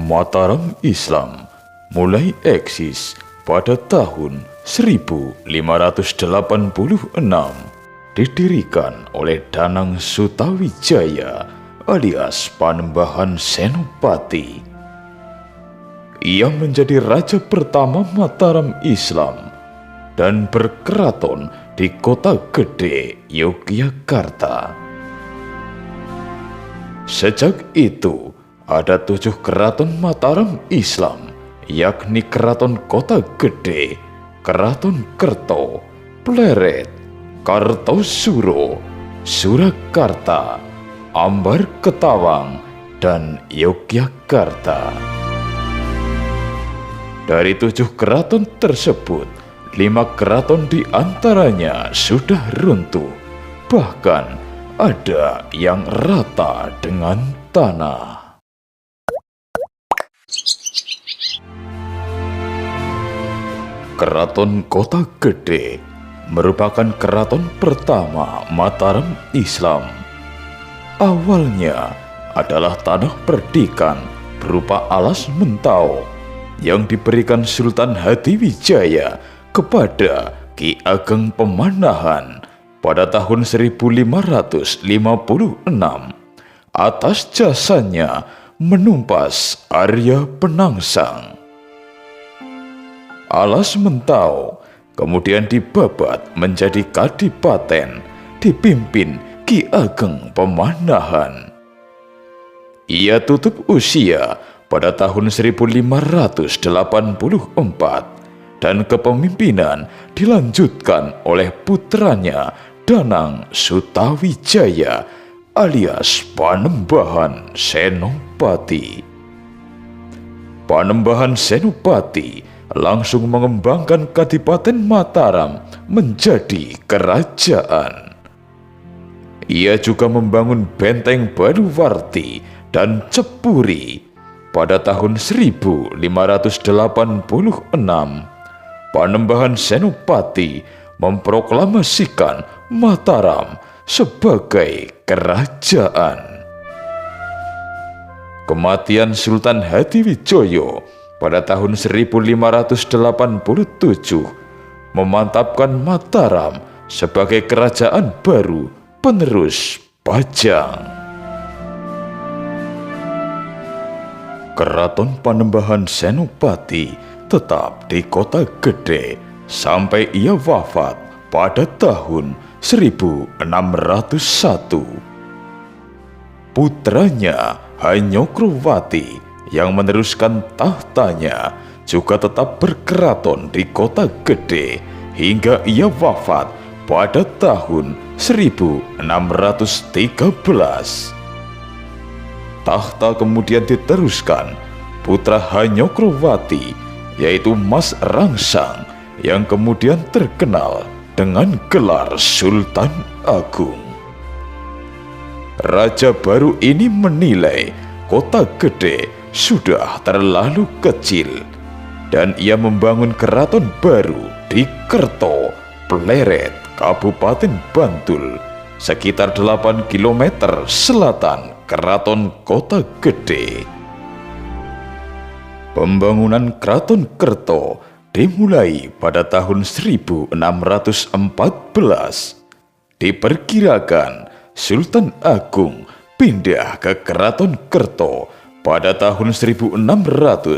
Mataram Islam mulai eksis pada tahun 1586, didirikan oleh Danang Sutawijaya alias Panembahan Senopati. Ia menjadi raja pertama Mataram Islam dan berkeraton di Kota Gede, Yogyakarta. Sejak itu, ada 7 keraton Mataram Islam, yakni Keraton Kota Gede, Keraton Kerto, Pleret, Kartosuro, Surakarta, Ambar Ketawang, dan Yogyakarta. Dari 7 keraton tersebut, 5 keraton di antaranya sudah runtuh, bahkan ada yang rata dengan tanah. Keraton Kota Gede merupakan keraton pertama Mataram Islam. Awalnya adalah tanah perdikan berupa alas mentau yang diberikan Sultan Hadiwijaya kepada Ki Ageng Pemanahan pada tahun 1556 atas jasanya menumpas Arya Penangsang. Alas mentau kemudian dibabat menjadi kadipaten dipimpin Ki Ageng Pemanahan. Ia tutup usia pada tahun 1584 dan kepemimpinan dilanjutkan oleh putranya Danang Sutawijaya alias Panembahan Senopati. Panembahan Senopati langsung mengembangkan Kadipaten Mataram menjadi kerajaan. Ia juga membangun Benteng Baluwarti dan Cepuri. Pada tahun 1586, Panembahan Senopati memproklamasikan Mataram sebagai kerajaan. Kematian Sultan Hadiwijaya pada tahun 1587 memantapkan Mataram sebagai kerajaan baru penerus Pajang. Keraton Panembahan Senopati tetap di Kota Gede sampai ia wafat pada tahun 1601. Putranya Hanyokroowati yang meneruskan tahtanya juga tetap berkeraton di Kota Gede hingga ia wafat pada tahun 1613. Tahta kemudian diteruskan putra Hanyokroowati, yaitu Mas Rangsang, yang kemudian terkenal dengan gelar Sultan Agung. Raja baru ini menilai Kota Gede sudah terlalu kecil dan ia membangun keraton baru di Kerto, Pleret, Kabupaten Bantul, sekitar 8 km selatan Keraton Kota Gede. Pembangunan Keraton Kerto dimulai pada tahun 1614. Diperkirakan Sultan Agung pindah ke Keraton Kerto pada tahun 1622.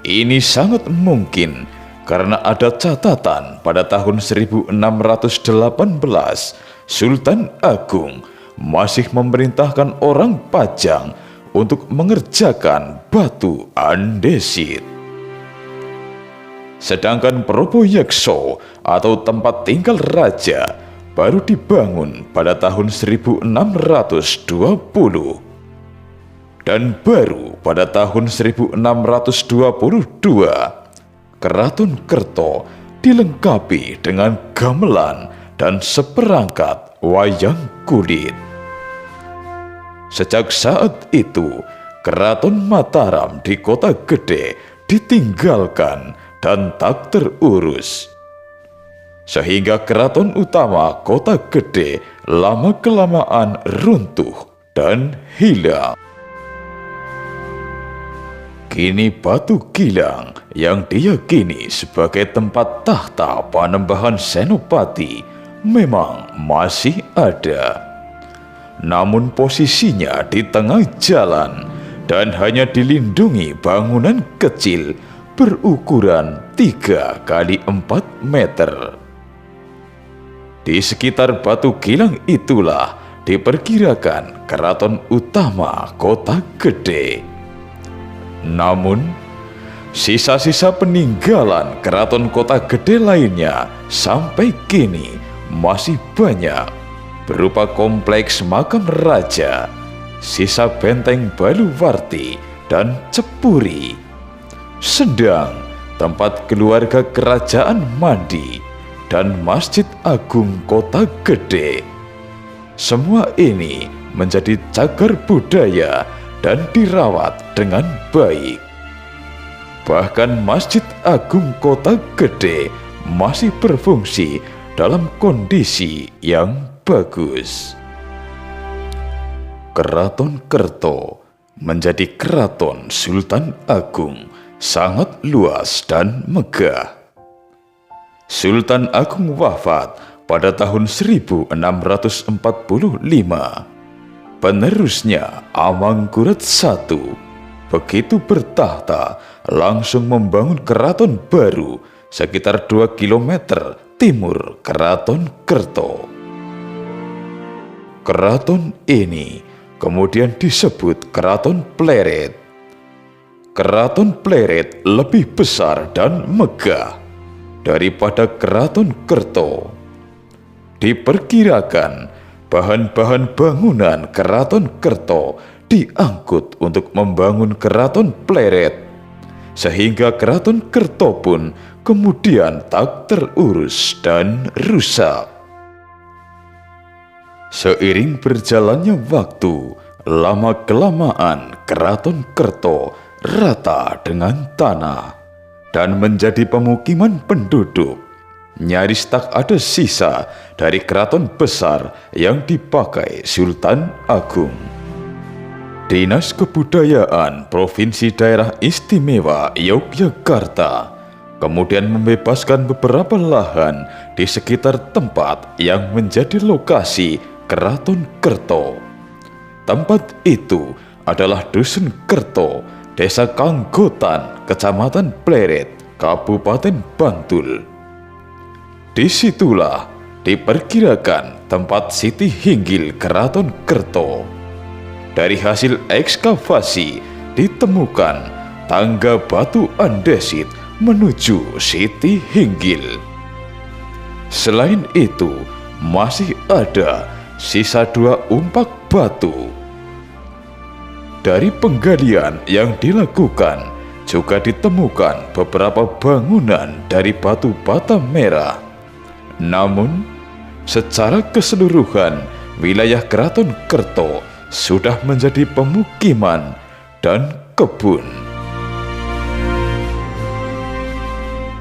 Ini sangat mungkin karena ada catatan pada tahun 1618 Sultan Agung masih memerintahkan orang Pajang untuk mengerjakan batu andesit. Sedangkan Proboyekso atau tempat tinggal raja baru dibangun pada tahun 1620. Dan baru pada tahun 1622, Keraton Kerto dilengkapi dengan gamelan dan seperangkat wayang kulit. Sejak saat itu, Keraton Mataram di Kota Gede ditinggalkan dan tak terurus. Sehingga keraton utama Kota Gede lama-kelamaan runtuh dan hilang. Kini Batu Gilang yang diyakini sebagai tempat tahta Panembahan Senopati memang masih ada. Namun posisinya di tengah jalan dan hanya dilindungi bangunan kecil berukuran 3 kali 4 meter. Di sekitar Batu Gilang itulah diperkirakan keraton utama Kota Gede. Namun, sisa-sisa peninggalan keraton Kota Gede lainnya sampai kini masih banyak, berupa kompleks makam raja, sisa benteng Baluwarti dan Cepuri, sedang tempat keluarga kerajaan mandi, dan Masjid Agung Kota Gede. Semua ini menjadi cagar budaya dan dirawat dengan baik. Bahkan Masjid Agung Kota Gede masih berfungsi dalam kondisi yang bagus. Keraton Kerto menjadi keraton Sultan Agung, sangat luas dan megah. Sultan Agung wafat pada tahun 1645. Penerusnya Amangkurat I begitu bertahta langsung membangun keraton baru sekitar 2 km timur Keraton Kerto. Keraton ini kemudian disebut Keraton Pleret. Keraton Pleret lebih besar dan megah daripada Keraton Kerto. Diperkirakan bahan-bahan bangunan Keraton Kerto diangkut untuk membangun Keraton Pleret, sehingga Keraton Kerto pun kemudian tak terurus dan rusak. Seiring berjalannya waktu, lama-kelamaan Keraton Kerto rata dengan tanah dan menjadi pemukiman penduduk. Nyaris tak ada sisa dari keraton besar yang dipakai Sultan Agung. Dinas Kebudayaan Provinsi Daerah Istimewa Yogyakarta kemudian membebaskan beberapa lahan di sekitar tempat yang menjadi lokasi Keraton Kerto. Tempat itu adalah Dusun Kerto, Desa Kanggotan, Kecamatan Pleret, Kabupaten Bantul. Disitulah diperkirakan tempat Siti Hinggil Keraton Kerto. Dari hasil ekskavasi ditemukan tangga batu andesit menuju Siti Hinggil. Selain itu, masih ada sisa 2 umpak batu. Dari penggalian yang dilakukan, juga ditemukan beberapa bangunan dari batu bata merah. Namun, secara keseluruhan, wilayah Keraton Kerto sudah menjadi pemukiman dan kebun.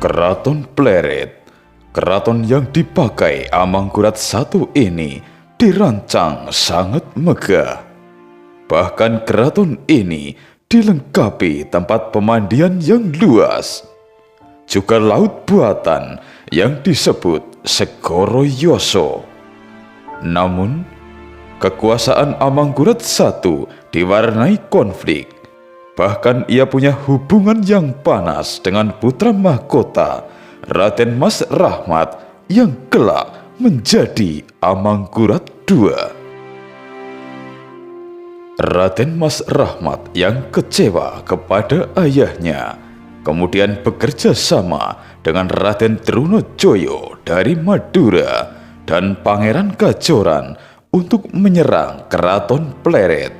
Keraton Pleret, keraton yang dipakai Amangkurat I ini dirancang sangat megah. Bahkan keraton ini dilengkapi tempat pemandian yang luas, juga laut buatan yang disebut Segoro Yoso. Namun, kekuasaan Amangkurat I diwarnai konflik. Bahkan ia punya hubungan yang panas dengan putra mahkota Raden Mas Rahmat yang kelak menjadi Amangkurat II. Raden Mas Rahmat yang kecewa kepada ayahnya kemudian bekerja sama dengan Raden Trunojoyo dari Madura dan Pangeran Kajoran untuk menyerang Keraton Pleret.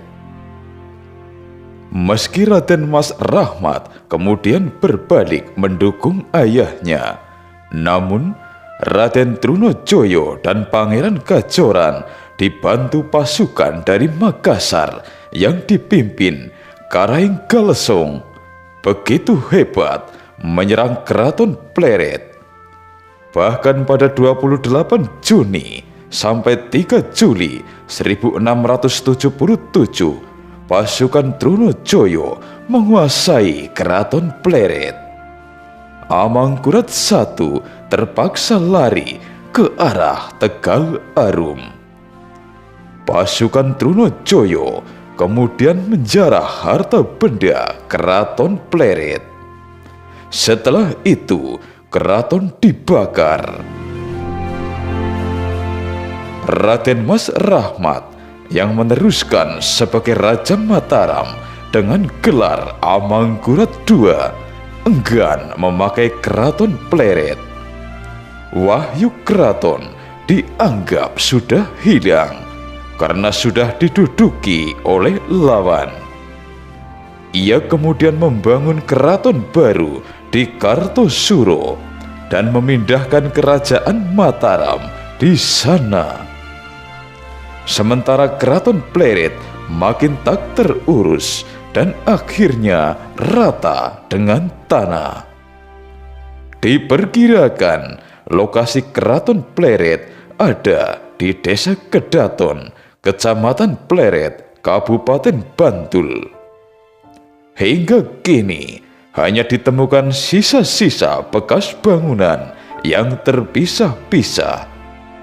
Meski Raden Mas Rahmat kemudian berbalik mendukung ayahnya, namun Raden Trunojoyo dan Pangeran Kajoran dibantu pasukan dari Makassar yang dipimpin Karaing Galesong begitu hebat menyerang Keraton Pleret. Bahkan pada 28 Juni sampai 3 Juli 1677, pasukan Trunojoyo menguasai keraton Pleret. Amangkurat I terpaksa lari ke arah Tegal Arum. Pasukan Trunojoyo kemudian menjarah harta benda keraton Pleret. Setelah itu, keraton dibakar. Raden Mas Rahmat yang meneruskan sebagai Raja Mataram dengan gelar Amangkurat II enggan memakai keraton Pleret. Wahyu keraton dianggap sudah hilang karena sudah diduduki oleh lawan. Ia kemudian membangun keraton baru di Kartosuro dan memindahkan kerajaan Mataram di sana. Sementara keraton Pleret makin tak terurus dan akhirnya rata dengan tanah. Diperkirakan lokasi keraton Pleret ada di Desa Kedaton, Kecamatan Pleret, Kabupaten Bantul. Hingga kini hanya ditemukan sisa-sisa bekas bangunan yang terpisah-pisah.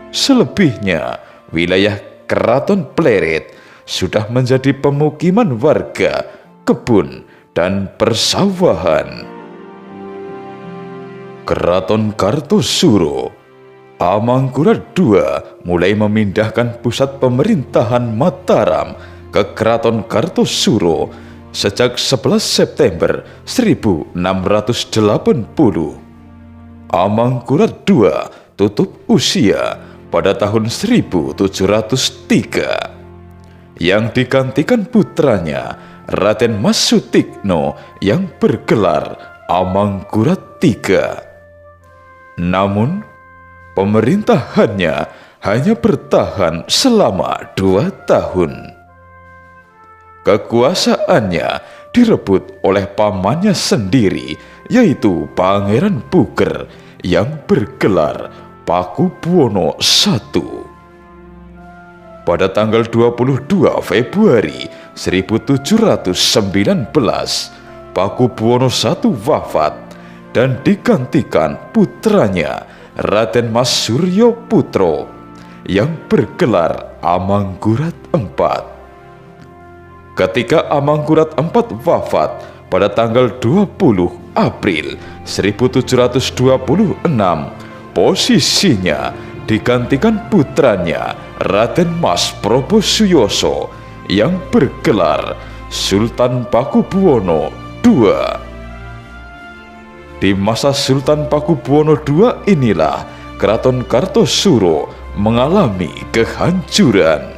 Selebihnya, wilayah keraton Pleret sudah menjadi pemukiman warga, kebun, dan persawahan. Keraton Kartosuro, Amangkurat II mulai memindahkan pusat pemerintahan Mataram ke Keraton Kartosuro sejak 11 September 1680. Amangkurat II tutup usia pada tahun 1703. Yang digantikan putranya Raden Mas Sutikno yang bergelar Amangkurat III. Namun, pemerintahannya hanya bertahan selama 2 tahun. Kekuasaannya direbut oleh pamannya sendiri, yaitu Pangeran Puger yang bergelar Pakubuwono I. Pada tanggal 22 Februari 1719, Pakubuwono I wafat dan digantikan putranya Raden Mas Suryo Putro yang bergelar Amangkurat IV. Ketika Amangkurat IV wafat pada tanggal 20 April 1726, posisinya digantikan putranya Raden Mas Proboswiyoso yang bergelar Sultan Pakubuwono II. Di masa Sultan Pakubuwono II inilah Keraton Kartosuro mengalami kehancuran.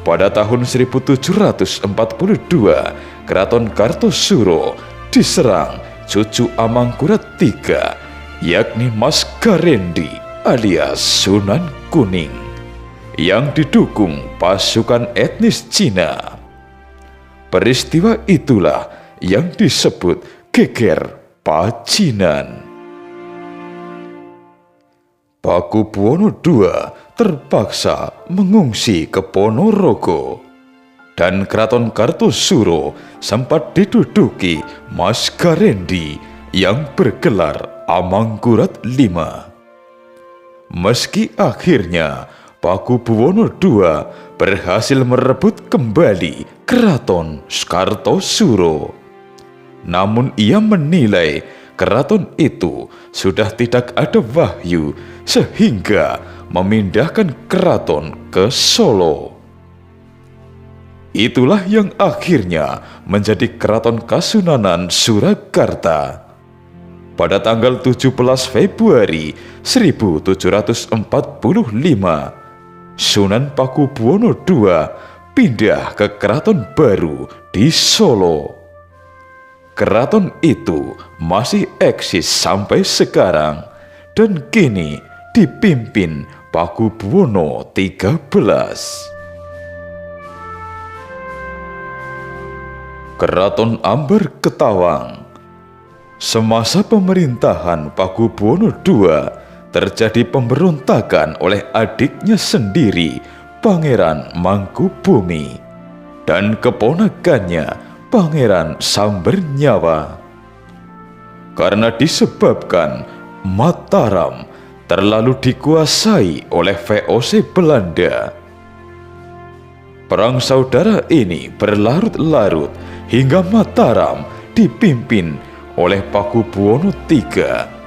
Pada tahun 1742, Keraton Kartosuro diserang cucu Amangkurat III, yakni Mas Garendi alias Sunan Kuning, yang didukung pasukan etnis Cina. Peristiwa itulah yang disebut Geger Pacinan. Pakubuwono II terpaksa mengungsi ke Ponorogo, dan Keraton Kartosuro sempat diduduki Mas Garendi yang bergelar Amangkurat V. Meski akhirnya Pakubuwono II berhasil merebut kembali Keraton Kartosuro, namun ia menilai keraton itu sudah tidak ada wahyu sehingga memindahkan keraton ke Solo. Itulah yang akhirnya menjadi Keraton Kasunanan Surakarta. Pada tanggal 17 Februari 1745, Sunan Pakubuwono II pindah ke keraton baru di Solo. Keraton itu masih eksis sampai sekarang dan kini dipimpin Pakubuwono XIII. Keraton Amber Ketawang. Semasa pemerintahan Pakubuwono II terjadi pemberontakan oleh adiknya sendiri, Pangeran Mangkubumi, dan keponakannya Pangeran Sambernyawa. Karena disebabkan Mataram terlalu dikuasai oleh VOC Belanda, perang saudara ini berlarut-larut hingga Mataram dipimpin oleh Pakubuwono III.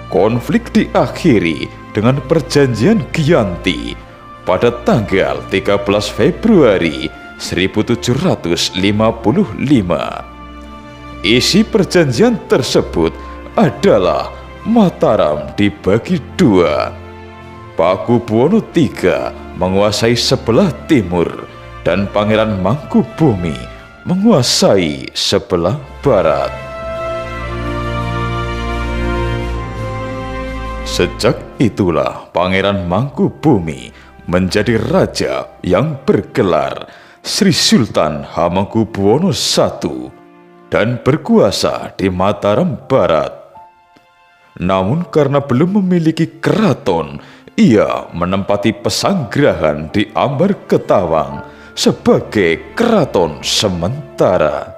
Konflik diakhiri dengan perjanjian Giyanti pada tanggal 13 Februari 1755. Isi perjanjian tersebut adalah Mataram dibagi dua. Pakubuwono III menguasai sebelah timur dan Pangeran Mangkubumi menguasai sebelah barat. Sejak itulah Pangeran Mangkubumi menjadi raja yang bergelar Sri Sultan Hamengkubuwono I dan berkuasa di Mataram Barat. Namun karena belum memiliki keraton, ia menempati pesanggrahan di Ambar Ketawang sebagai keraton sementara.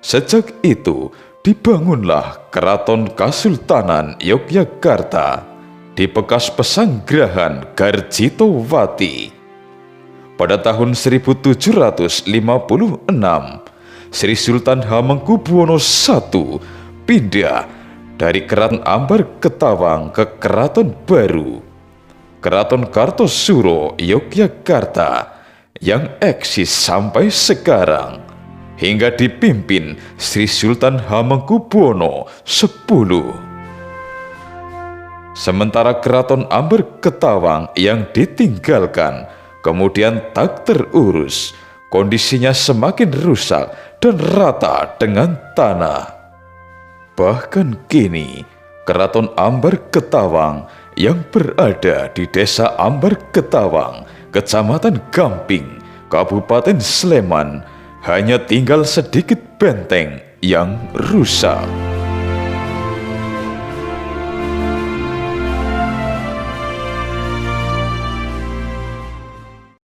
Sejak itu dibangunlah Keraton Kasultanan Yogyakarta di bekas pesanggrahan Garjitowati. Pada tahun 1756, Sri Sultan Hamengkubuwono I pindah dari Keraton Ambar Ketawang ke Keraton Baru, Keraton Kartosuro Yogyakarta, yang eksis sampai sekarang hingga dipimpin Sri Sultan Hamengkubuwono X. Sementara Keraton Ambar Ketawang yang ditinggalkan kemudian tak terurus, kondisinya semakin rusak dan rata dengan tanah. Bahkan kini, Keraton Ambar Ketawang yang berada di Desa Ambar Ketawang, Kecamatan Gamping, Kabupaten Sleman, hanya tinggal sedikit benteng yang rusak.